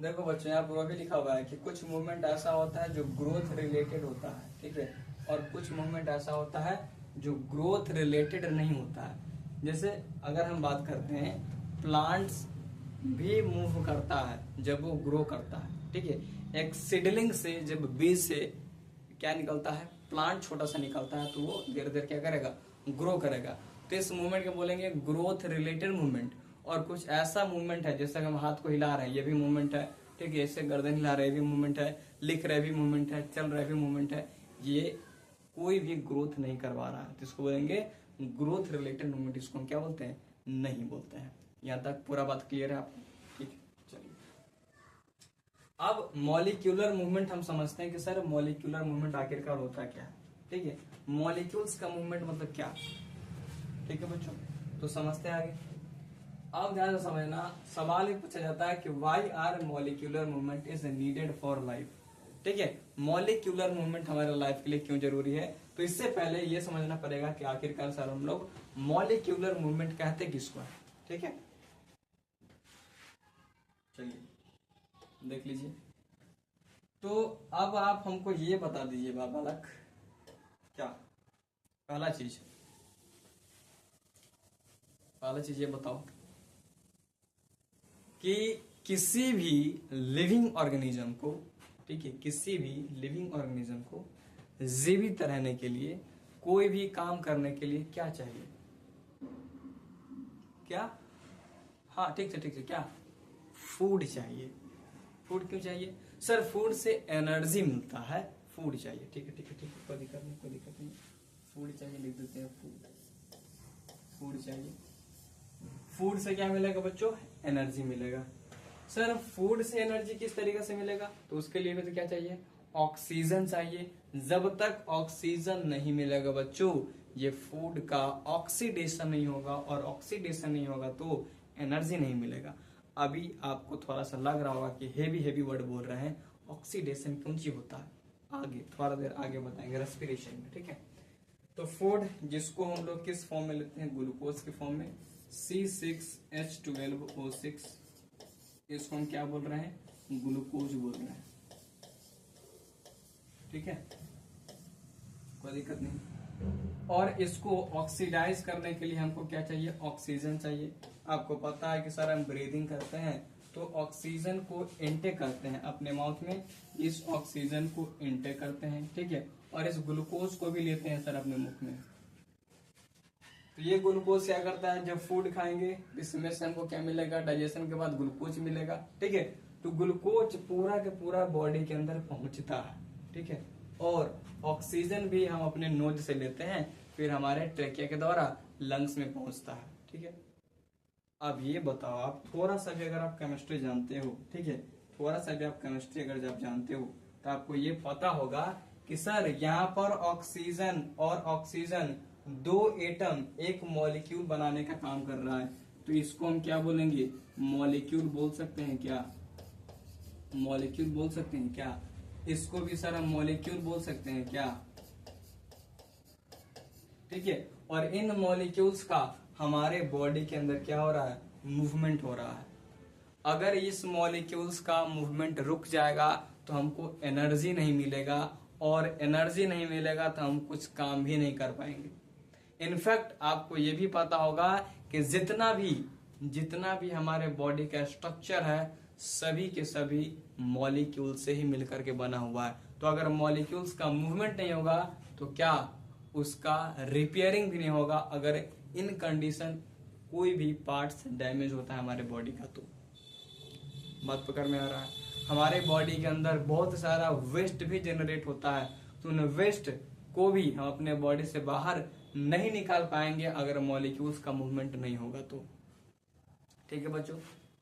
देखो बच्चों, यहाँ पर भी लिखा हुआ है कि कुछ मूवमेंट ऐसा होता है जो ग्रोथ रिलेटेड होता है। ठीक है, और कुछ मूवमेंट ऐसा होता है जो ग्रोथ रिलेटेड नहीं होता है। जैसे अगर हम बात करते हैं, प्लांट्स भी मूव करता है जब वो ग्रो करता है। ठीक है, एक सीडलिंग से जब बीज से क्या निकलता है, प्लांट छोटा सा निकलता है, तो वो धीरे धीरे क्या करेगा, ग्रो करेगा। तो इस मूवमेंट को बोलेंगे ग्रोथ रिलेटेड मूवमेंट। और कुछ ऐसा मूवमेंट है जैसे हम हाथ को हिला रहे हैं, ये भी मूवमेंट है। ठीक है, ऐसे गर्दन हिला रहे भी मूवमेंट है, लिख रहे भी मूवमेंट है, चल रहे भी मूवमेंट है। ये कोई भी ग्रोथ नहीं करवा रहा है, तो इसको बोलेंगे ग्रोथ रिलेटेड मूवमेंट। इसको हम क्या बोलते हैं, नहीं बोलते हैं। यहाँ तक पूरा बात क्लियर है आपको। ठीक है, चलिए अब मॉलिक्यूलर मूवमेंट हम समझते हैं कि सर मॉलिक्यूलर मूवमेंट आखिरकार होता है क्या। ठीक है, मॉलिक्यूल्स का मूवमेंट मतलब क्या। ठीक है बच्चों, तो समझते हैं आगे। अब ध्यान से समझना, सवाल ये पूछा जाता है कि why are molecular movement is needed for life. ठीक है, मॉलिक्यूलर मूवमेंट हमारे लाइफ के लिए क्यों जरूरी है। तो इससे पहले ये समझना पड़ेगा कि आखिरकार सर हम लोग मॉलिक्यूलर मूवमेंट कहते किसको है। ठीक है, चलिए देख लीजिए। तो अब आप हमको ये बता दीजिए बालक, क्या पहला चीज ये बताओ कि किसी भी लिविंग ऑर्गेनिज्म को, ठीक है, किसी भी लिविंग ऑर्गेनिज्म को जीवित रहने के लिए, कोई भी काम करने के लिए क्या चाहिए, क्या, हाँ ठीक है, क्या, फूड चाहिए। फूड क्यों चाहिए सर, फूड से एनर्जी मिलता है, फूड चाहिए। ठीक है, कोई दिक्कत नहीं, फूड चाहिए, लिख देते हैं फूड चाहिए। फूड से क्या मिलेगा बच्चों, एनर्जी मिलेगा। सर फूड से एनर्जी किस तरीके से मिलेगा, तो उसके लिए भी तो क्या चाहिए, ऑक्सीजन चाहिए। जब तक ऑक्सीजन नहीं मिलेगा बच्चों, ये फूड का ऑक्सीडेशन नहीं होगा, और ऑक्सीडेशन नहीं होगा तो एनर्जी नहीं मिलेगा। अभी आपको थोड़ा सा लग रहा होगा कि हेवी वर्ड बोल रहे हैं, ऑक्सीडेशन क्यों चीज होता है, आगे थोड़ा देर आगे बताएंगे रेस्पिरेशन में। ठीक है, तो फूड जिसको हम लोग किस फॉर्म में लेते हैं, ग्लूकोज के फॉर्म में, C6H12O6 इसको हम क्या बोल रहे हैं, ग्लूकोज बोल रहे हैं। ठीक है, कोई दिक्कत नहीं। और इसको ऑक्सीडाइज करने के लिए हमको क्या चाहिए, ऑक्सीजन चाहिए। आपको पता है कि सर हम ब्रीदिंग करते हैं तो ऑक्सीजन को इनटेक करते हैं अपने माउथ में, इस ऑक्सीजन को इनटेक करते हैं। ठीक है, और इस ग्लूकोज को भी लेते हैं सर अपने मुख में। तो ये ग्लूकोज क्या करता है, जब फूड खाएंगे इसमें से हमको क्या मिलेगा, डाइजेशन के बाद ग्लूकोज मिलेगा। ठीक है, तो ग्लूकोज पूरा के पूरा बॉडी के अंदर पहुंचता है। ठीक है, और ऑक्सीजन भी हम अपने नोज से लेते हैं, फिर हमारे ट्रेकिया के द्वारा लंग्स में पहुंचता है। ठीक है, अब ये बताओ, आप थोड़ा सा भी अगर आप केमिस्ट्री जानते हो, ठीक है, थोड़ा सा भी आप केमिस्ट्री अगर जब जानते हो तो आपको ये पता होगा कि सर यहाँ पर ऑक्सीजन और ऑक्सीजन दो एटम एक मॉलिक्यूल बनाने का काम कर रहा है। तो इसको हम क्या बोलेंगे, मॉलिक्यूल बोल सकते हैं क्या, मॉलिक्यूल बोल सकते हैं क्या, इसको भी सर हम मॉलिक्यूल बोल सकते हैं क्या। ठीक है, और इन मॉलिक्यूल्स का हमारे बॉडी के अंदर क्या हो रहा है, मूवमेंट हो रहा है। अगर इस मॉलिक्यूल्स का मूवमेंट रुक जाएगा तो हमको एनर्जी नहीं मिलेगा, और एनर्जी नहीं मिलेगा तो हम कुछ काम भी नहीं कर पाएंगे। इनफैक्ट आपको ये भी पता होगा कि जितना भी हमारे बॉडी का स्ट्रक्चर है सभी के सभी मॉलिक्यूल से ही मिलकर के बना हुआ है। तो अगर मॉलिक्यूल्स का मूवमेंट नहीं होगा तो क्या उसका रिपेयरिंग भी नहीं होगा। अगर इन कंडीशन कोई भी पार्ट्स डैमेज होता है हमारे बॉडी का, तो बात पकड़ में आ रहा है। हमारे बॉडी के अंदर बहुत सारा वेस्ट भी जनरेट होता है, तो उन वेस्ट को भी हम अपने बॉडी से बाहर नहीं निकाल पाएंगे अगर मॉलिक्यूल्स का मूवमेंट नहीं होगा तो। ठीक है बच्चों,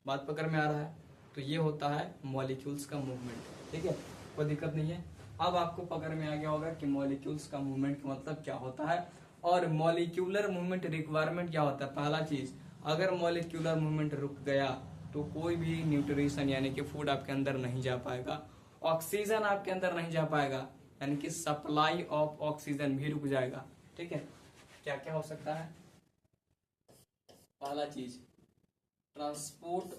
बात पकड़ में आ रहा है। तो ये होता है मॉलिक्यूल्स का मूवमेंट। ठीक है, कोई दिक्कत नहीं है। अब आपको पकड़ में आ गया होगा कि मॉलिक्यूल्स का मूवमेंट का मतलब क्या होता है और मॉलिक्यूलर मूवमेंट रिक्वायरमेंट क्या होता है। पहला चीज, अगर मॉलिक्यूलर मूवमेंट रुक गया तो कोई भी न्यूट्रिशन यानी कि फूड आपके अंदर नहीं जा पाएगा, ऑक्सीजन आपके अंदर नहीं जा पाएगा, यानी कि सप्लाई ऑफ ऑक्सीजन भी रुक जाएगा। ठीक है, क्या क्या हो सकता है। पहला चीज, ट्रांसपोर्ट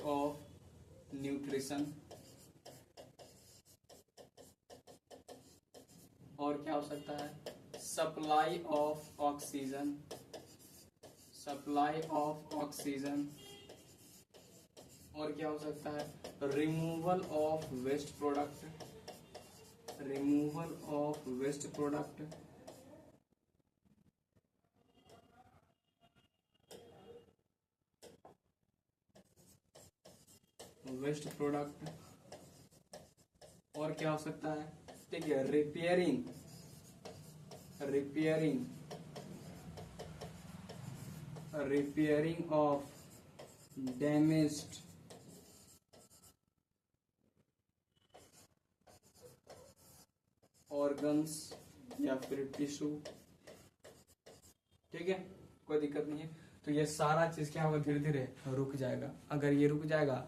ऑफ न्यूट्रिशन, और क्या हो सकता है, सप्लाई ऑफ ऑक्सीजन, और क्या हो सकता है, रिमूवल ऑफ वेस्ट प्रोडक्ट, और क्या हो सकता है, ठीक है, रिपेयरिंग ऑफ डैमेज्ड ऑर्गन्स या फिर टिश्यू। ठीक है, कोई दिक्कत नहीं है। तो ये सारा चीज क्या होगा, धीरे धीरे रुक जाएगा। अगर ये रुक जाएगा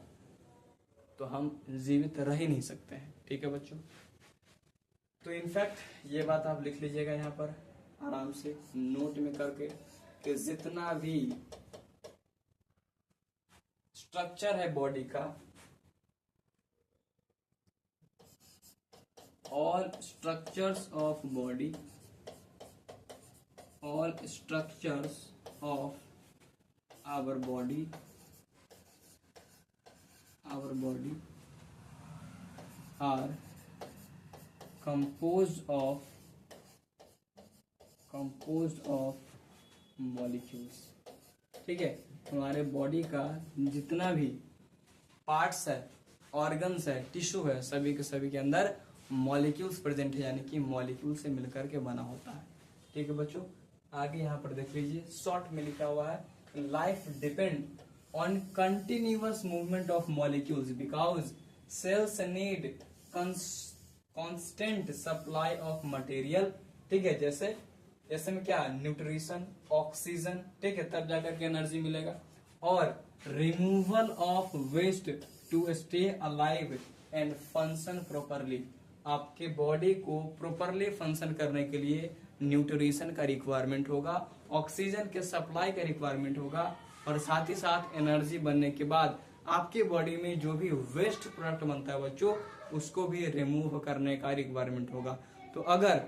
तो हम जीवित रह ही नहीं सकते हैं। ठीक है बच्चों, तो इनफैक्ट ये बात आप लिख लीजिएगा यहाँ पर आराम से नोट में करके कि जितना भी स्ट्रक्चर है बॉडी का, all structures of our body are composed of molecules। ठीक है, हमारे बॉडी का जितना भी पार्ट्स है, ऑर्गन्स है, टिश्यू है, सभी के सभी के अंदर मॉलिक्यूल्स प्रेजेंट है, यानी कि मॉलिक्यूल से मिलकर के बना होता है। ठीक है बच्चों, आगे यहाँ पर देख लीजिए, शॉर्ट में लिखा हुआ है, life depend on continuous movement of molecules because cells need constant supply of material. ठीक है, जैसे में क्या, न्यूट्रिशन, ऑक्सीजन, ठीक है, तब जाकर के एनर्जी मिलेगा, और removal of waste to stay alive and function properly. आपके बॉडी को प्रॉपरली फंक्शन करने के लिए न्यूट्रिशन का रिक्वायरमेंट होगा, ऑक्सीजन के सप्लाई का रिक्वायरमेंट होगा, और साथ ही साथ एनर्जी बनने के बाद आपके बॉडी में जो भी वेस्ट प्रोडक्ट बनता है बच्चों, उसको भी रिमूव करने का रिक्वायरमेंट होगा। तो अगर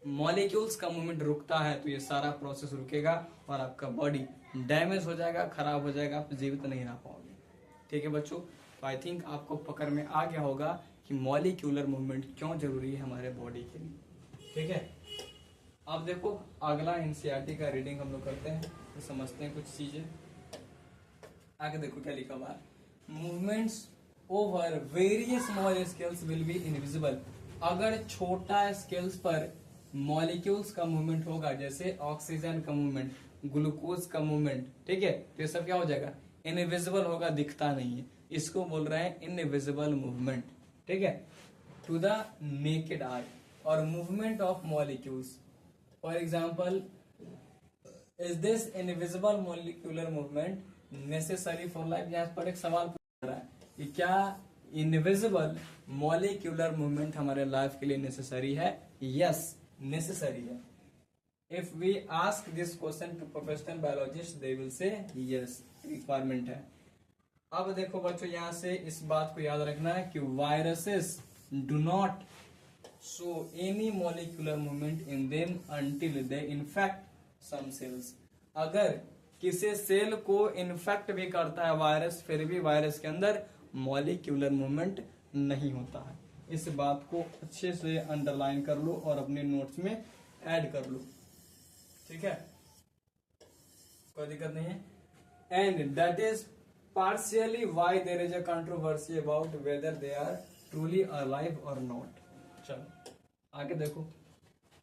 मॉलिक्यूल्स का मूवमेंट रुकता है तो ये सारा प्रोसेस रुकेगा और आपका बॉडी डैमेज हो जाएगा, खराब हो जाएगा, आप जीवित नहीं रह पाओगे। ठीक है बच्चों, तो आई थिंक आपको पकड़ में आ गया होगा कि मॉलिक्यूलर मूवमेंट क्यों जरूरी है हमारे बॉडी के लिए। ठीक है, अब देखो अगला एनसीईआरटी का रीडिंग हम लोग करते हैं, तो समझते हैं कुछ चीजें। आगे देखो क्या लिखा हुआ है, movements over various small scales will be invisible. अगर छोटा स्केल्स पर मॉलिक्यूल्स का मूवमेंट होगा, जैसे ऑक्सीजन का मूवमेंट, ग्लूकोज का मूवमेंट, ठीक है, तो ये सब क्या हो जाएगा, इनविजिबल होगा, दिखता नहीं है। इसको बोल रहे हैं इनविजिबल मूवमेंट। ठीक है, टू द नेकेड आई। और movement of molecules, for example, is this invisible molecular movement necessary for life. यहाँ पर एक सवाल पूछ रहा है कि क्या इनविजिबल मॉलिक्यूलर मूवमेंट हमारे लाइफ के लिए नेसेसरी है? यस, नेसेसरी है। If we ask this question to professional biologist they will say yes, requirement है। अब देखो बच्चों, यहां से इस बात को याद रखना है कि viruses do not show any molecular movement in them until they infect some cells. अगर किसी सेल को इन्फेक्ट भी करता है वायरस, फिर भी वायरस के अंदर मॉलिक्यूलर मूवमेंट नहीं होता है। इस बात को अच्छे से अंडरलाइन कर लो और अपने नोट्स में ऐड कर लो। ठीक है, कोई दिक्कत नहीं है। And that is partially why there is a controversy about whether they are truly alive और नॉट। चलो आगे देखो,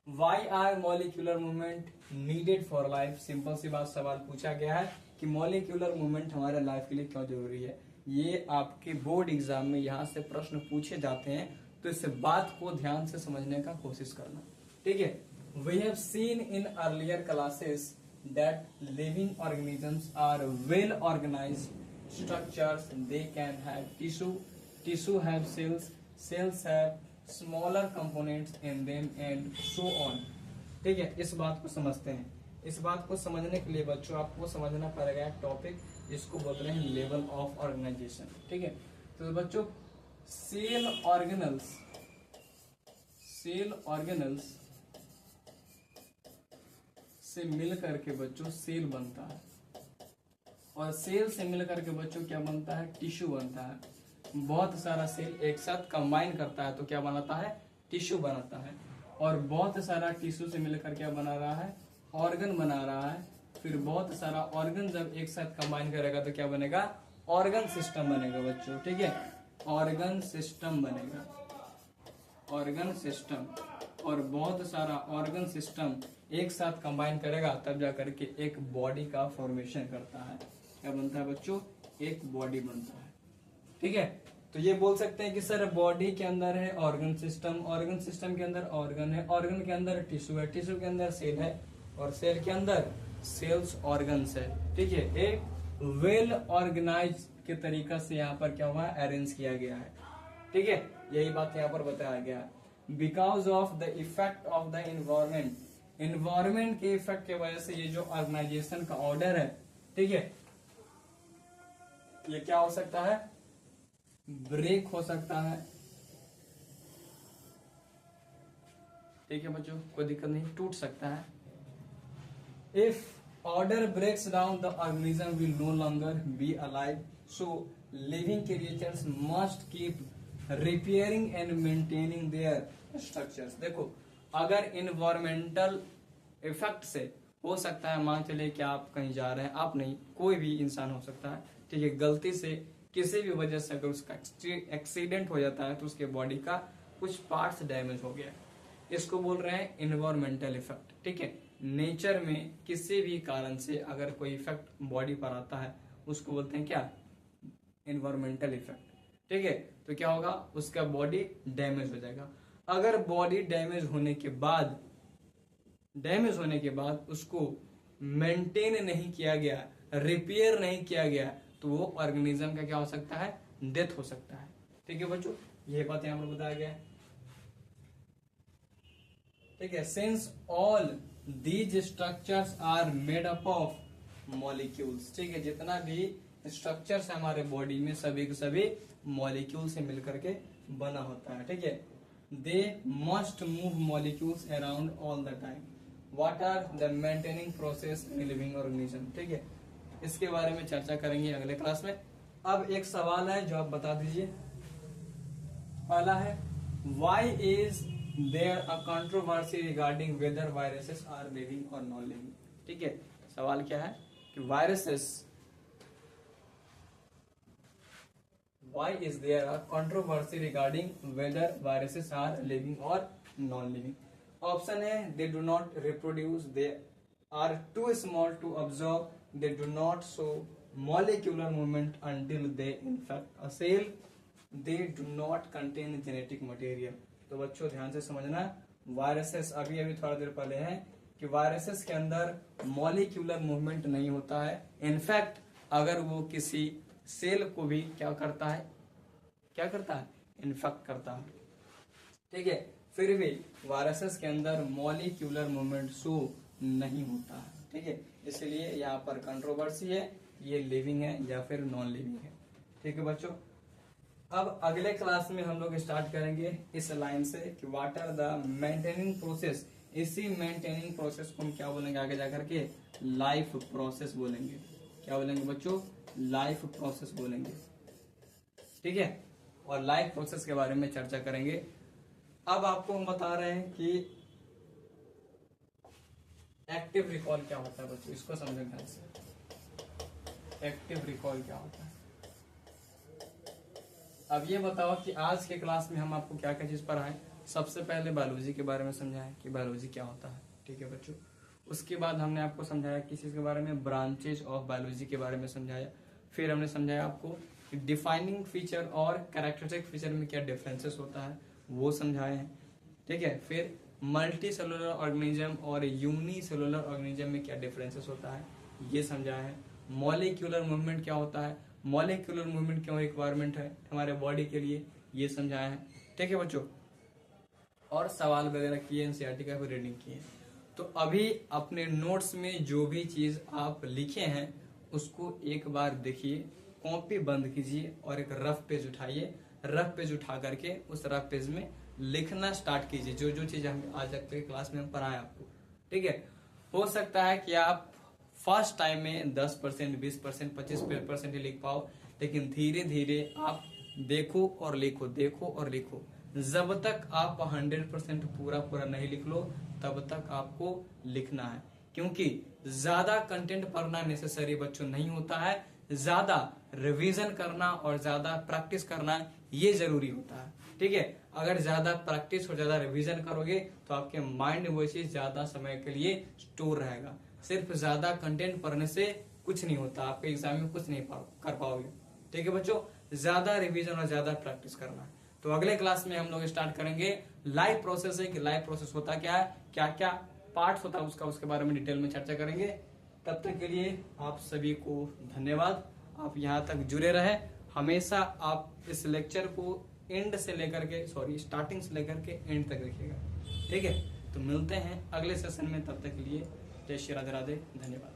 why are molecular movement needed for life. Simple सी बात, सवाल पूछा गया है कि मॉलिक्यूलर मूवमेंट हमारे लाइफ के लिए क्यों जरूरी है। ये आपके बोर्ड एग्जाम में यहाँ से प्रश्न पूछे जाते हैं, तो इस बात को ध्यान से समझने का कोशिश करना। ठीक है, we have seen in earlier classes that living organisms are well organized structures. They can have tissue have cells have smaller components in them and so on. ठीक है, इस बात को समझते हैं। इस बात को समझने के लिए बच्चों आपको समझना पड़ेगा टॉपिक, इसको बोल रहे हैं लेवल ऑफ ऑर्गेनाइजेशन। ठीक है, तो बच्चों सेल ऑर्गेनल्स से मिल करके बच्चों सेल बनता है, और सेल से मिलकर के बच्चों क्या बनता है, टिश्यू बनता है। बहुत सारा सेल एक साथ कंबाइन करता है तो क्या बनाता है, टिश्यू बनाता है। और बहुत सारा टिश्यू से मिलकर क्या बना रहा है, ऑर्गन बना रहा है। फिर बहुत सारा ऑर्गन जब एक साथ कंबाइन करेगा तो क्या बनेगा, ऑर्गन सिस्टम बनेगा बच्चों। ठीक है, ऑर्गन सिस्टम बनेगा, ऑर्गन सिस्टम। और बहुत सारा ऑर्गन सिस्टम एक साथ कंबाइन करेगा तब जाकर के एक बॉडी का फॉर्मेशन करता है। क्या बनता है बच्चों, एक बॉडी बनता है। ठीक है, तो ये बोल सकते हैं कि सर बॉडी के अंदर है ऑर्गन सिस्टम, ऑर्गन सिस्टम के अंदर ऑर्गन है, ऑर्गन के अंदर टिश्यू है, टिश्यू के अंदर सेल है, और सेल के अंदर सेल्स ऑर्गन्स है। ठीक है, एक वेल ऑर्गेनाइज के तरीका से यहाँ पर क्या हुआ है, अरेंज किया गया है। ठीक है, यही बात यहाँ पर बताया गया है। Because of the effect of the environment, environment के इफेक्ट की वजह से ये जो ऑर्गेनाइजेशन का ऑर्डर है, ठीक है, ये क्या हो सकता है, ब्रेक हो सकता है। ठीक है बच्चों, कोई दिक्कत नहीं, टूट सकता है। If order breaks down the organism will no longer be alive, so living creatures must keep repairing and maintaining their structures. देखो, अगर इन्वायरमेंटल इफेक्ट से हो सकता है, मान चले कि आप कहीं जा रहे हैं, आप नहीं, कोई भी इंसान हो सकता है, ठीक है, गलती से किसी भी वजह से अगर उसका एक्सीडेंट हो जाता है तो उसके बॉडी का कुछ पार्ट्स डैमेज हो गया, इसको बोल रहे हैं इन्वायरमेंटल इफेक्ट। ठीक है, नेचर में किसी भी कारण से अगर कोई इफेक्ट बॉडी पर आता है उसको बोलते हैं क्या, इन्वायरमेंटल इफेक्ट। ठीक है, तो क्या होगा, उसका बॉडी डैमेज हो जाएगा। अगर बॉडी डैमेज होने के बाद उसको मेंटेन नहीं किया गया, रिपेयर नहीं किया गया, तो वो ऑर्गेनिज्म का क्या हो सकता है, डेथ हो सकता है। ठीक है बच्चों, यह बात यहाँ पर बताया गया है। ठीक है, since all these structures are made up of molecules, ठीक है, जितना भी स्ट्रक्चर्स है हमारे बॉडी में सभी के सभी मॉलिक्यूल से मिलकर के बना होता है, ठीक है। They must move molecules around all the time. What are the maintaining process in living organism, ठीक है, इसके बारे में चर्चा करेंगे अगले क्लास में। अब एक सवाल है जो आप बता दीजिए। पहला है, why is there a controversy regarding whether viruses are living और नॉन लिविंग, ठीक है। सवाल क्या है कि viruses, why is there a controversy regarding whether viruses are living or non-living? Option A, they do not reproduce, they are too small to observe, they do not show molecular movement until they infect a cell, they do not contain genetic material। तो बच्चों ध्यान से समझना, वायरसेस अभी अभी थोड़ा देर पहले है कि वायरसेस के अंदर मॉलिक्यूलर मूवमेंट नहीं होता है। इनफैक्ट अगर वो किसी सेल को भी क्या करता है इन्फेक्ट करता है, ठीक है, फिर भी वायरसेस के अंदर मॉलिक्यूलर मूवमेंट शो नहीं होता है, ठीक है। इसलिए यहाँ पर कंट्रोवर्सी है, ये लिविंग है या फिर नॉन लिविंग है, ठीक है बच्चों। अब अगले क्लास में हम लोग स्टार्ट करेंगे इस लाइन से कि what are the maintaining process. इसी मेंटेनिंग प्रोसेस को हम क्या बोलेंगे आगे जाकर के, लाइफ प्रोसेस बोलेंगे। क्या बोलेंगे बच्चों, लाइफ प्रोसेस बोलेंगे, ठीक है। और लाइफ प्रोसेस के बारे में चर्चा करेंगे। अब आपको हम बता रहे हैं कि एक्टिव रिकॉल क्या होता है बच्चों, इसको समझें ध्यान से। एक्टिव रिकॉल क्या होता है, अब ये बताओ कि आज के क्लास में हम आपको क्या क्या चीज पढ़ाएं। सबसे पहले बायोलॉजी के बारे में समझाएं कि बायोलॉजी क्या होता है, ठीक है बच्चों। उसके बाद हमने आपको समझाया किस चीज के बारे में, ब्रांचेज ऑफ बायोलॉजी के बारे में समझाया। फिर हमने समझाया आपको डिफाइनिंग फीचर और कैरेक्टरिस्टिक फीचर में क्या डिफरेंसेस होता है, वो समझाए हैं, ठीक है। फिर मल्टी सेलुलर ऑर्गेनिज्म और यूनी सेलुलर ऑर्गेनिज्म में क्या डिफरेंसेस होता है, ये समझाया है। मॉलिक्यूलर मूवमेंट क्या होता है, मॉलिक्यूलर मूवमेंट क्यों रिक्वायरमेंट है हमारे बॉडी के लिए, ये समझाया है, ठीक है बच्चों। और सवाल वगैरह किए, एनसीईआरटी का भी रीडिंग किए। तो अभी अपने नोट्स में जो भी चीज आप लिखे हैं उसको एक बार देखिए, कॉपी बंद कीजिए और एक रफ पेज उठाइए। रफ पेज उठा करके उस रफ पेज में लिखना स्टार्ट कीजिए जो जो चीज हम आज तक के क्लास में हम पढ़ाए आपको, ठीक है। हो सकता है कि आप फर्स्ट टाइम में 10%, 20%, 25% ही लिख पाओ, लेकिन धीरे धीरे आप देखो और लिखो, देखो और लिखो। जब तक आप 100% पूरा नहीं लिख लो तब तक आपको लिखना है, क्योंकि ज्यादा कंटेंट पढ़ना नेसेसरी बच्चों नहीं होता है, ज्यादा रिवीजन करना और ज्यादा प्रैक्टिस करना ये जरूरी होता है, ठीक है। अगर ज्यादा प्रैक्टिस और ज्यादा रिवीजन करोगे तो आपके माइंड में वो चीज ज्यादा समय के लिए स्टोर रहेगा। सिर्फ ज्यादा कंटेंट पढ़ने से कुछ नहीं होता, आपके एग्जाम में कुछ नहीं कर पाओगे, ठीक है बच्चों। ज्यादा रिवीजन और ज्यादा प्रैक्टिस करना है। तो अगले क्लास में हम लोग स्टार्ट करेंगे लाइव प्रोसेस है कि लाइव प्रोसेस होता क्या है, क्या क्या पार्ट्स होता है उसके बारे में डिटेल में चर्चा करेंगे। तब तक के लिए आप सभी को धन्यवाद। आप यहाँ तक जुड़े रहे हमेशा। आप इस लेक्चर को एंड से लेकर के स्टार्टिंग से लेकर के एंड तक देखिएगा, ठीक है। तो मिलते हैं अगले सेशन में, तब तक के लिए जय श्री राधे राधे, धन्यवाद।